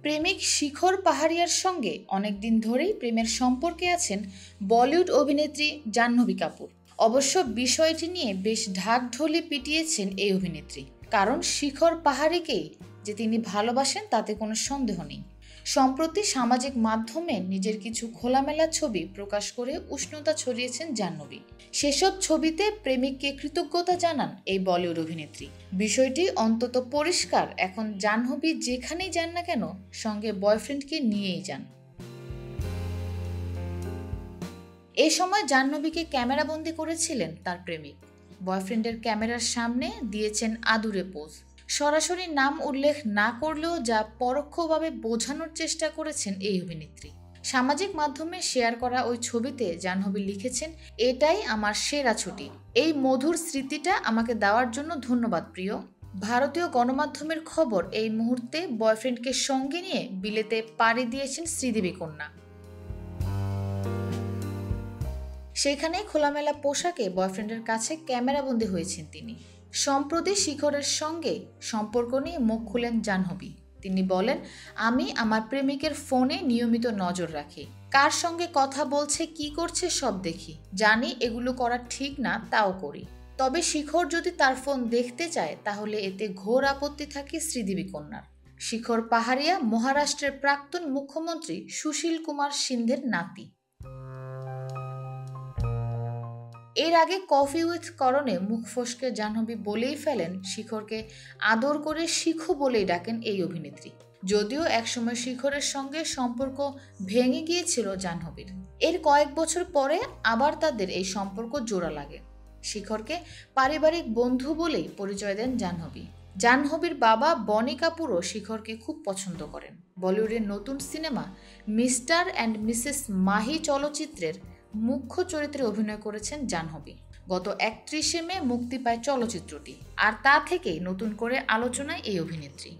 প্রেমিক শিখর পাহাড়িয়ার সঙ্গে অনেকদিন ধরেই প্রেমের সম্পর্কে আছেন বলিউড অভিনেত্রী জাহ্নবী কাপুর। অবশ্য বিষয়টি নিয়ে বেশ ঢাকঢোলে পিটিয়েছেন এই অভিনেত্রী, কারণ শিখর পাহাড়িকেই যে তিনি ভালোবাসেন তাতে কোনো সন্দেহ নেই। সম্প্রতি সামাজিক মাধ্যমে নিজের কিছু খোলামেলা ছবি প্রকাশ করে উষ্ণতা ছড়িয়েছেন জাহ্নবী। সেসব ছবিতে প্রেমিককে কৃতজ্ঞতা জানান এই বলিউড অভিনেত্রী। বিষয়টি অন্তত পরিষ্কার, এখন জাহ্নবী যেখানেই যান না কেন সঙ্গে বয়ফ্রেন্ডকে নিয়েই যান। এই সময় জাহ্নবীকে ক্যামেরাবন্দি করেছিলেন তার প্রেমিক। বয়ফ্রেন্ডের ক্যামেরার সামনে দিয়েছেন আদুরে পোজ। সরাসরি নাম উল্লেখ না করলেও যা পরোক্ষভাবে বোঝানোর চেষ্টা করেছেন এই অভিনেত্রী। সামাজিক মাধ্যমে শেয়ার করা ওই ছবিতে জাহ্নবী লিখেছেন, এটাই আমার সেরা ছুটি, এই মধুর স্মৃতিটা আমাকে দেওয়ার জন্য ধন্যবাদ প্রিয়। ভারতীয় গণমাধ্যমের খবর, এই মুহূর্তে বয়ফ্রেন্ডকে সঙ্গে নিয়ে বিলেতে পাড়ি দিয়েছেন শ্রীদেবী কন্যা। সেখানে খোলামেলা পোশাকে বয়ফ্রেন্ডের কাছে ক্যামেরাবন্দি হয়েছেন তিনি। সম্প্রতি শিখরের সঙ্গে সম্পর্ক নিয়ে মুখ খুলেন জাহ্নবী। তিনি বলেন, আমি আমার প্রেমিকের ফোনে নিয়মিত নজর রাখি, কার সঙ্গে কথা বলছে কি করছে সব দেখি, জানি এগুলো করা ঠিক না তাও করি। তবে শিখর যদি তার ফোন দেখতে চায় তাহলে এতে ঘোর আপত্তি থাকে শ্রীদেবী কন্যার। শিখর পাহাড়িয়া মহারাষ্ট্রের প্রাক্তন মুখ্যমন্ত্রী সুশীল কুমার সিন্ধের নাতি। এর আগে কফি উইথ করণে মুখ ফসকে জাহ্নবী বলেই ফেলেন, শিখরকে আদর করে শিখু বলেই ডাকেন এই অভিনেত্রী। যদিও একসময় শিখরের সঙ্গে সম্পর্ক ভেঙে গিয়েছিল জাহ্নবীর। এর কয়েক বছর পরে আবার তাদের এই সম্পর্ক জোড়া লাগে। শিখরকে পারিবারিক বন্ধু বলেই পরিচয় দেন জাহ্নবী। জাহ্নবীর বাবা বনি কাপুরও শিখরকে খুব পছন্দ করেন। বলিউডের নতুন cinema mister and Mrs Mahi চলচ্চিত্রের মুখ্য চরিত্রে অভিনয় করেছেন জাহ্নবী। গত 31শে মে মুক্তি পায় চলচ্চিত্রটি, আর তা থেকেই নতুন করে আলোচনায় এই অভিনেত্রী।